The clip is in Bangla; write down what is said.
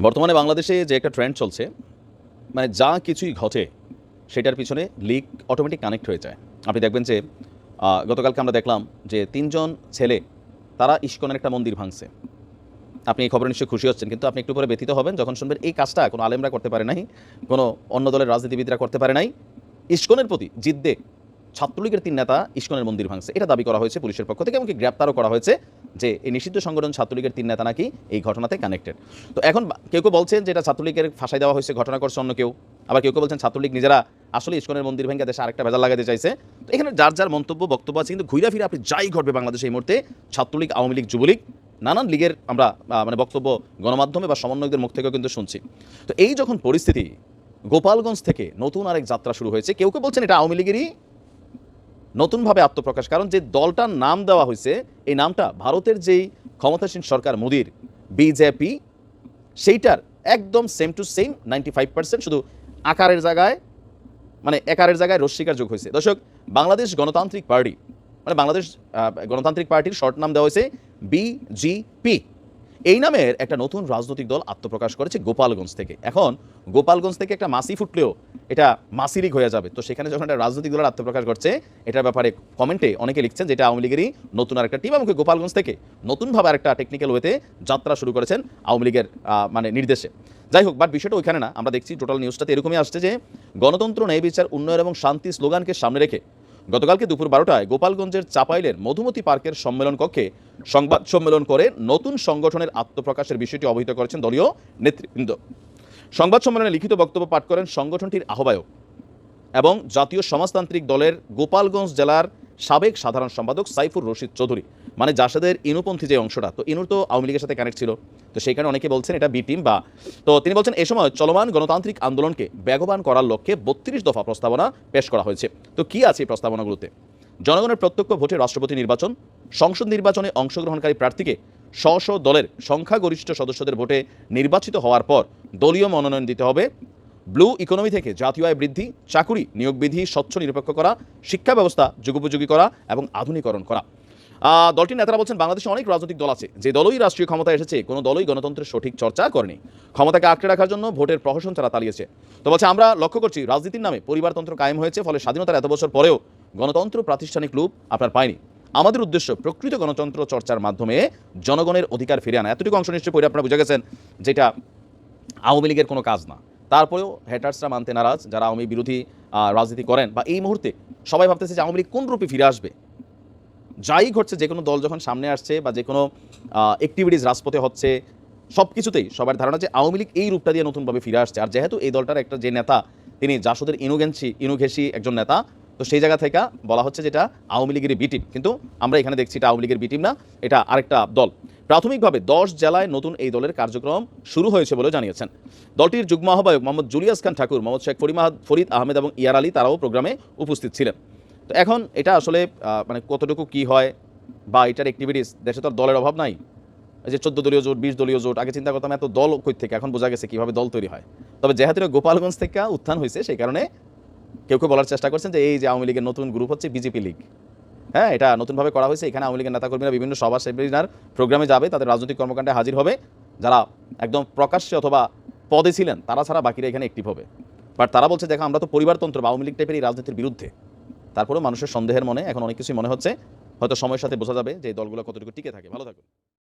বর্তমানে বাংলাদেশে যে একটা ট্রেন্ড চলছে, মানে যা কিছুই ঘটে সেটার পিছনে লিগ অটোমেটিক কানেক্ট হয়ে যায়। আপনি দেখবেন যে গতকালকে আমরা দেখলাম যে ৩ জন ছেলে তারা ইস্কনের একটা মন্দির ভাঙছে। আপনি এই খবরে নিশ্চয়ই খুশি হচ্ছেন, কিন্তু আপনি একটু পরে ব্যথিত হবেন যখন শুনবেন এই কাজটা কোনো আলেমরা করতে পারে নাই, কোনো অন্য দলের রাজনীতিবিদরা করতে পারে নাই। ইস্কনের প্রতি জিদ্দে ছাত্রলীগের ৩ নেতা ইস্কনের মন্দির ভাঙছে, এটা দাবি করা হয়েছে পুলিশের পক্ষ থেকে, এমনকি গ্রেপ্তারও করা হয়েছে যে এই নিষিদ্ধ সংগঠন ছাত্রলীগের 3 নেতা নাকি এই ঘটনাতে কানেক্টেড। তো এখন কেউ কেউ বলছেন যে এটা ছাত্রলীগের ফাঁসাই দেওয়া হয়েছে, ঘটনা করছে অন্য কেউ। আবার কেউ কেউ বলছেন ছাত্রলীগ নিজেরা আসলে ইস্কনের মন্দির ভেঙে দেশে আরেকটা ভেজাল লাগাতে চাইছে। তো এখানে যার যার মন্তব্য বক্তব্য আছে, কিন্তু ঘুরে ফিরে আপনি যাই ঘটবে বাংলাদেশে এই মুহূর্তে ছাত্রলীগ, আওয়ামী লীগ, যুবলীগ, নানান লীগের আমরা মানে বক্তব্য গণমাধ্যমে বা সমন্বয়কদের মুখ থেকেও কিন্তু শুনছি। তো এই যখন পরিস্থিতি, গোপালগঞ্জ থেকে নতুন আরেক যাত্রা শুরু হয়েছে। কেউ কেউ বলছেন এটা আওয়ামী লীগেরই নতুনভাবে আত্মপ্রকাশ, কারণ যে দলটার নাম দেওয়া হয়েছে এই নামটা ভারতের যেই ক্ষমতাসীন সরকার মোদির বিজেপি, সেইটার একদম সেম টু সেম 95%, শুধু আকারের জায়গায় মানে একারের জায়গায় রস্বীকার যোগ হয়েছে। দর্শক, বাংলাদেশ গণতান্ত্রিক পার্টি মানে বাংলাদেশ গণতান্ত্রিক পার্টির শর্ট নাম দেওয়া হয়েছে বিজিপি। এই নামের একটা নতুন রাজনৈতিক দল আত্মপ্রকাশ করেছে গোপালগঞ্জ থেকে। এখন গোপালগঞ্জ থেকে একটা মাসি ফুটলেও এটা মাসিরিক হয়ে যাবে। তো সেখানে যখন একটা রাজনৈতিক দলের আত্মপ্রকাশ করছে, এটার ব্যাপারে কমেন্টে অনেকে লিখছেন যে এটা আওয়ামী লীগেরই নতুন আরেকটা টিম, এবং গোপালগঞ্জ থেকে নতুনভাবে আরেকটা টেকনিক্যাল ওয়েতে যাত্রা শুরু করেছেন আওয়ামী লীগের মানে নির্দেশে। যাই হোক, বাট বিষয়টা ওইখানে না। আমরা দেখছি টোটাল নিউজটাতে এরকমই আসছে যে গণতন্ত্র, ন্যায় বিচার, উন্নয়ন এবং শান্তি স্লোগানকে সামনে রেখে গতকালকে দুপুর 12টায় গোপালগঞ্জের চাপাইলের মধুমতি পার্কের সম্মেলন কক্ষে সংবাদ সম্মেলন করে নতুন সংগঠনের আত্মপ্রকাশের বিষয়টি অবহিত করেছেন দলীয় নেতৃবৃন্দ। সংবাদ সম্মেলনে লিখিত বক্তব্য পাঠ করেন সংগঠনটির আহ্বায়ক এবং জাতীয় সমাজতান্ত্রিক দলের গোপালগঞ্জ জেলার সাবেক সাধারণ সম্পাদক সাইফুর রশিদ চৌধুরী। মানে জাসদের ইনুপন্থী যে অংশটা, তো ইনুর তো আওয়ামী লীগের সাথে কানেক্ট ছিল, তো সেই কারণে অনেকে বলছেন এটা বি টিম বা। তো তিনি বলছেন এ সময় চলমান গণতান্ত্রিক আন্দোলনকে বেগবান করার লক্ষ্যে 32 দফা প্রস্তাবনা পেশ করা হয়েছে। তো কি আছে এই প্রস্তাবনাগুলোতে? জনগণের প্রত্যক্ষ ভোটে রাষ্ট্রপতি নির্বাচন, সংসদ নির্বাচনে অংশগ্রহণকারী প্রার্থীকে স্ব দলের সংখ্যাগরিষ্ঠ সদস্যদের ভোটে নির্বাচিত হওয়ার পর দলীয় মনোনয়ন দিতে হবে, ব্লু ইকোনমি থেকে জাতীয় আয় বৃদ্ধি, চাকুরি নিয়োগ বিধি স্বচ্ছ নিরপেক্ষ করা, শিক্ষা ব্যবস্থা যুগোপযোগী করা এবং আধুনিকরণ করা। দলটির নেতারা বলছেন বাংলাদেশে অনেক রাজনৈতিক দল আছে, যে দলই রাষ্ট্রীয় ক্ষমতায় এসেছে কোনো দলই গণতন্ত্রের সঠিক চর্চা করেনি, ক্ষমতাকে আঁকড়ে রাখার জন্য ভোটের প্রহসন তারা চালিয়েছে। তো বলছে আমরা লক্ষ্য করছি রাজনীতির নামে পরিবারতন্ত্র কায়েম হয়েছে, ফলে স্বাধীনতার এত বছর পরেও গণতন্ত্র প্রাতিষ্ঠানিক রূপ আপনার পায়নি। আমাদের উদ্দেশ্য প্রকৃত গণতন্ত্র চর্চার মাধ্যমে জনগণের অধিকার ফিরে আনা। এতটুকু অংশ নিশ্চয় পড়ে আপনারা বুঝে গেছেন যেটা আওয়ামী লীগের কোনো কাজ না। তারপরেও হ্যাটার্সরা মানতে নারাজ, যারা আওয়ামী বিরোধী রাজনীতি করেন, বা এই মুহূর্তে সবাই ভাবতেছে যে আওয়ামী লীগ কোন রূপে ফিরে আসবে। যাই ঘটছে, যে কোনো দল যখন সামনে আসছে বা যে কোনো অ্যাক্টিভিটিস রাজপথে হচ্ছে, সব কিছুতেই সবার ধারণা যে আওয়ামী লীগ এই রূপটা দিয়ে নতুনভাবে ফিরে আসছে। আর যেহেতু এই দলটার একটা যে নেতা তিনি জাসদের ইনুঘেসি একজন নেতা, তো সেই জায়গা থেকে বলা হচ্ছে যেটা আওয়ামী লীগের বি টিম, কিন্তু আমরা এখানে দেখছি এটা আওয়ামী লীগের বি টিম না, এটা আরেকটা দল। প্রাথমিকভাবে 10 জেলায় নতুন এই দলের কার্যক্রম শুরু হয়েছে বলে জানিয়েছেন দলটির যুগ্ম আহ্বায়ক মোহাম্মদ জুলিয়াস খান ঠাকুর, মোহাম্মদ শেখ ফরিদ আহমেদ এবং ইয়ার আলী, তারাও প্রোগ্রামে উপস্থিত ছিলেন। তো এখন এটা আসলে মানে কতটুকু কি হয় বা এটার অ্যাক্টিভিটিস, দেশে তো আর দলের অভাব নাই। এই যে 14 দলীয় জোট, 20 দলীয় জোট, আগে চিন্তা করতাম এত দল কই থেকে, এখন বোঝা গেছে কিভাবে দল তৈরি হয়। তবে যেহেতু গোপালগঞ্জ থেকে উত্থান হয়েছে, সেই কারণে কেউ কেউ বলার চেষ্টা করছেন যে এই যে আওয়ামী লীগের নতুন গ্রুপ হচ্ছে বিজেপি লীগ। হ্যাঁ, এটা নতুনভাবে করা হয়েছে। এখানে আওয়ামী লীগের নেতাকর্মীরা বিভিন্ন সভা সেমিনার প্রোগ্রামে যাবে, তাদের রাজনৈতিক কর্মকাণ্ডে হাজির হবে। যারা একদম প্রকাশ্যে অথবা পদে ছিলেন তারা ছাড়া বাকিরা এখানে অ্যাক্টিভ হবে। বাট তারা বলছে দেখো আমরা তো পরিবারতন্ত্র বা আওয়ামী লীগ টাইপের এই রাজনীতির বিরুদ্ধে। তারপরেও মানুষের সন্দেহের মনে এখন অনেক কিছুই মনে হচ্ছে। হয়তো সময়ের সাথে বোঝা যাবে যে এই দলগুলো কতটুকু টিকে থাকে। ভালো থাকুন।